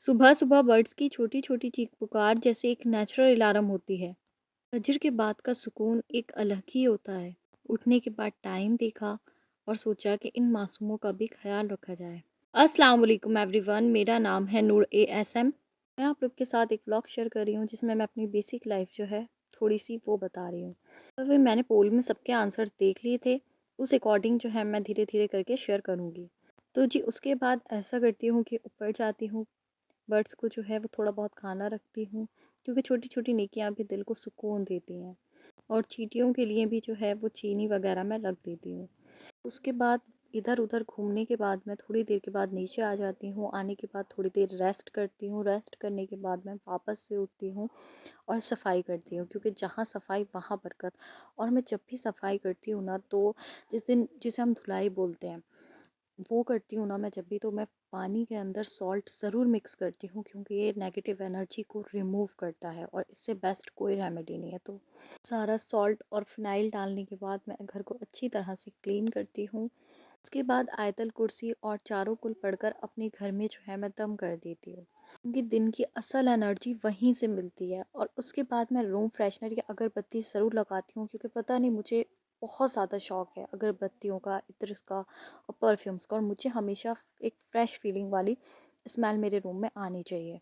सुबह सुबह बर्ड्स की छोटी छोटी चीख पुकार जैसे एक नेचुरल अलार्म होती है। फजर के बाद का सुकून एक अलग ही होता है। उठने के बाद टाइम देखा और सोचा कि इन मासूमों का भी ख्याल रखा जाए। अस्सलाम वालेकुम एवरीवन, मेरा नाम है नूर ASM। मैं आप लोग के साथ एक व्लॉग शेयर कर रही हूँ जिसमें मैं अपनी बेसिक लाइफ जो है थोड़ी सी वो बता रही हूँ। तो फिर मैंने पोल में सबके आंसर्स देख लिए थे। उस अकॉर्डिंग जो है मैं धीरे धीरे करके शेयर करूँगी। तो जी उसके बाद ऐसा करती हूँ कि ऊपर जाती हूँ, बर्ड्स को जो है वो थोड़ा बहुत खाना रखती हूँ, क्योंकि छोटी-छोटी नेकियां भी दिल को सुकून देती हैं। और चींटियों के लिए भी जो है वो चीनी वगैरह मैं रख देती हूँ। उसके बाद इधर-उधर घूमने के बाद मैं थोड़ी देर के बाद नीचे आ जाती हूँ। आने के बाद थोड़ी देर रेस्ट करती हूँ। रेस्ट करने के बाद मैं वापस से उठती हूँ और सफाई करती हूँ, क्योंकि जहाँ सफाई वहाँ बरकत। और मैं जब भी सफाई करती हूँ ना, तो जिस दिन जिसे हम धुलाई बोलते हैं वो करती हूँ ना मैं जब भी, तो मैं पानी के अंदर सॉल्ट ज़रूर मिक्स करती हूँ, क्योंकि ये नेगेटिव एनर्जी को रिमूव करता है और इससे बेस्ट कोई रेमेडी नहीं है। तो सारा सॉल्ट और फिनाइल डालने के बाद मैं घर को अच्छी तरह से क्लीन करती हूँ। उसके बाद आयतल कुर्सी और चारों कुल पढ़कर अपने घर में जो है मैं दम कर देती हूँ, क्योंकि दिन की असल एनर्जी वहीं से मिलती है। और उसके बाद मैं रूम फ्रेशनर या अगरबत्ती ज़रूर लगाती हूँ, क्योंकि पता नहीं मुझे बहुत ज़्यादा शौक है अगरबत्तियों का, इत्र का और परफ्यूम्स का, और मुझे हमेशा एक फ़्रेश फीलिंग वाली स्मेल मेरे रूम में आनी चाहिए।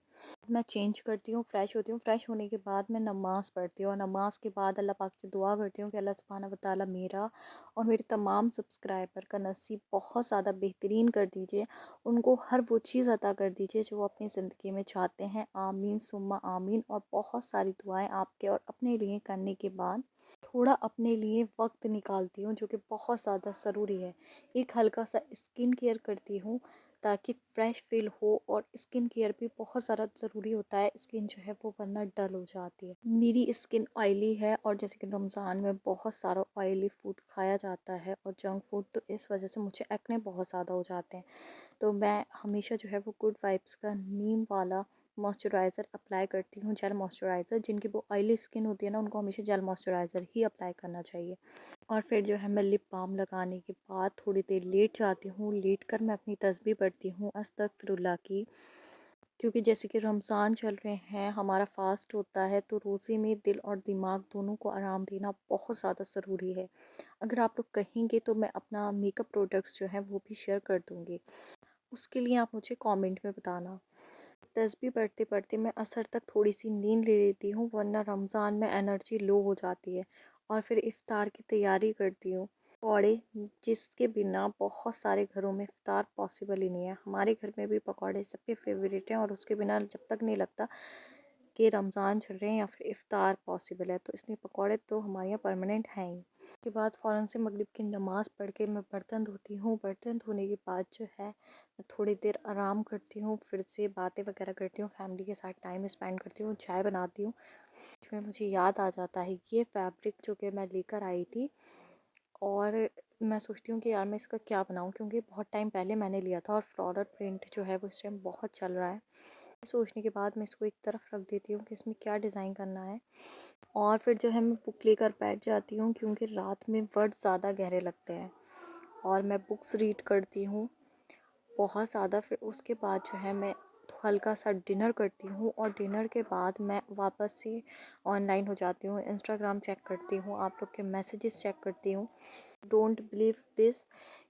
मैं चेंज करती हूँ, फ़्रेश होती हूँ। फ़्रेश होने के बाद मैं नमाज़ पढ़ती हूँ और नमाज़ के बाद अल्लाह पाक से दुआ करती हूँ कि अल्लाह सुब्हाना व तआला मेरा और मेरे तमाम सब्सक्राइबर का नसीब बहुत ज़्यादा बेहतरीन कर दीजिए। उनको हर वो चीज़ अता कर दीजिए जो वो अपनी ज़िंदगी में चाहते हैं। आमीन सुम्मा आमीन। और बहुत सारी दुआएं आपके और अपने लिए करने के बाद थोड़ा अपने लिए वक्त निकालती हूँ, जो कि बहुत ज़्यादा ज़रूरी है। एक हल्का सा स्किन केयर करती हूँ, ताकि फ़्रेश फ़ील हो। और स्किन केयर भी बहुत ज़्यादा ज़रूरी होता है, स्किन जो है वो वरना डल हो जाती है। मेरी स्किन ऑयली है, और जैसे कि रमज़ान में बहुत सारा ऑयली फूड खाया जाता है और जंक फूड, तो इस वजह से मुझे एक्ने बहुत ज़्यादा हो जाते हैं। तो मैं हमेशा जो है वो गुड वाइब्स का नीम वाला मॉइस्चराइज़र अप्लाई करती हूँ, जेल मॉइस्चराइज़र। जिनकी वो ऑयली स्किन होती है ना, उनको हमेशा जेल मॉइस्चराइज़र ही अप्लाई करना चाहिए। और फिर जो है मैं लिप बाम लगाने के बाद थोड़ी देर लेट जाती हूँ। लेट कर मैं अपनी तस्बीह पढ़ती हूँ अस्तगफिरुल्लाह की, क्योंकि जैसे कि रमज़ान चल रहे हैं, हमारा फ़ास्ट होता है, तो रोज़े में दिल और दिमाग दोनों को आराम देना बहुत ज़्यादा ज़रूरी है। अगर आप लोग कहेंगे तो मैं अपना मेकअप प्रोडक्ट्स जो है वो भी शेयर कर दूँगी। उसके लिए आप मुझे कमेंट में बताना। तस्बीह पढ़ते पढ़ते मैं असर तक थोड़ी सी नींद ले लेती हूँ, वरना रमज़ान में एनर्जी लो हो जाती है। और फिर इफ़्तार की तैयारी करती हूँ। पकौड़े, जिसके बिना बहुत सारे घरों में इफ़्तार पॉसिबल ही नहीं है। हमारे घर में भी पकौड़े सबके फेवरेट हैं, और उसके बिना जब तक नहीं लगता कि रमज़ान चल रहे हैं या फिर इफ़्तार पॉसिबल है, तो इसलिए पकौड़े तो हमारे यहाँ परमानेंट हैं ही। उसके बाद फ़ौरन से मगरिब की नमाज़ पढ़ के मैं बर्तन धोती हूँ। बर्तन धोने के बाद जो है मैं थोड़ी देर आराम करती हूँ, फिर से बातें वगैरह करती हूँ, फैमिली के साथ टाइम स्पेंड करती हूँ, चाय बनाती हूँ। इसमें मुझे याद आ जाता है ये फैब्रिक जो कि मैं लेकर आई थी, और मैं सोचती हूँ कि यार मैं इसका क्या बनाऊँ, क्योंकि बहुत टाइम पहले मैंने लिया था और फ्लोरल प्रिंट जो है वो इस टाइम बहुत चल रहा है। सोचने के बाद मैं इसको एक तरफ रख देती हूँ कि इसमें क्या डिज़ाइन करना है। और फिर जो है मैं बुक लेकर बैठ जाती हूँ, क्योंकि रात में वर्ड ज़्यादा गहरे लगते हैं, और मैं बुक्स रीड करती हूँ बहुत ज़्यादा। फिर उसके बाद जो है मैं हल्का सा डिनर करती हूँ, और डिनर के बाद मैं वापस से ऑनलाइन हो जाती हूँ। इंस्टाग्राम चेक करती हूँ, आप लोग के मैसेजेस चेक करती हूँ। डोंट बिलीव दिस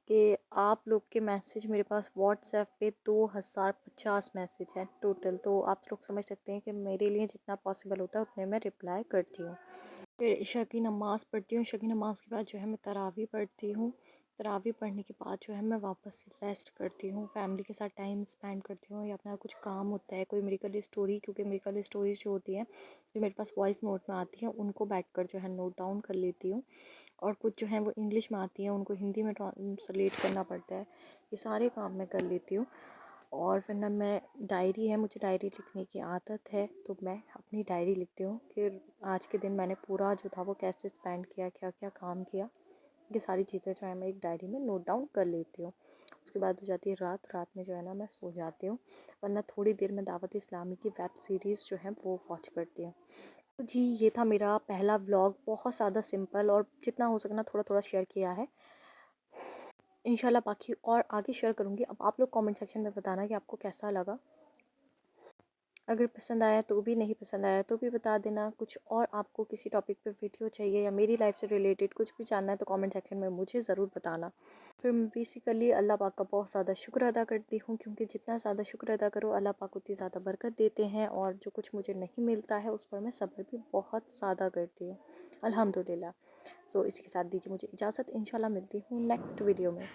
कि आप लोग के मैसेज मेरे पास व्हाट्सएप पे 2050 मैसेज हैं टोटल। तो आप लोग समझ सकते हैं कि मेरे लिए जितना पॉसिबल होता है उतने मैं रिप्लाई करती हूँ। फिर इशा की नमाज़ पढ़ती हूँ। इशा की नमाज़ के बाद जो है मैं तरावी पढ़ती हूँ। तरावी पढ़ने के बाद जो है मैं वापस से रेस्ट करती हूँ, फैमिली के साथ टाइम स्पेंड करती हूँ, या अपना कुछ काम होता है, कोई मेडिकल स्टोरी, क्योंकि मेडिकल स्टोरीज जो होती हैं जो मेरे पास वॉइस नोट में आती हैं, उनको बैठकर जो है नोट डाउन कर लेती हूँ। और कुछ जो हैं वो इंग्लिश में आती हैं, उनको हिंदी में ट्रांसलेट करना पड़ता है। ये सारे काम मैं कर लेती हूँ। और फिर ना मैं डायरी है, मुझे डायरी लिखने की आदत है, तो मैं अपनी डायरी लिखती हूँ कि आज के दिन मैंने पूरा जो था वो कैसे स्पेंड किया, क्या क्या काम किया। ये सारी चीज़ें जो है मैं एक डायरी में नोट डाउन कर लेती हूँ। उसके बाद हो जाती है रात। रात में जो है ना मैं सो जाती हूँ, वरना थोड़ी देर में दावत इस्लामी की वेब सीरीज़ जो है वो वॉच करती हूँ। तो जी ये था मेरा पहला व्लॉग, बहुत ज़्यादा सिंपल, और जितना हो सके ना थोड़ा थोड़ा शेयर किया है। इंशाल्लाह बाकी और आगे शेयर करूँगी। अब आप लोग कमेंट सेक्शन में बताना कि आपको कैसा लगा। अगर पसंद आया तो भी, नहीं पसंद आया तो भी बता देना। कुछ और आपको किसी टॉपिक पे वीडियो चाहिए या मेरी लाइफ से रिलेटेड कुछ भी जानना है तो कमेंट सेक्शन में मुझे ज़रूर बताना। फिर मैं बेसिकली अल्लाह पाक का बहुत ज़्यादा शुक्र अदा करती हूँ, क्योंकि जितना ज़्यादा शुक्र अदा करो अल्लाह पाक उतनी ज़्यादा बरकत देते हैं, और जो कुछ मुझे नहीं मिलता है उस पर मैं सब्र भी बहुत ज़्यादा करती हूँ, अल्हम्दुलिल्लाह। सो इसी के साथ दीजिए मुझे इजाज़त, इंशाल्लाह मिलती हूँ नेक्स्ट वीडियो में।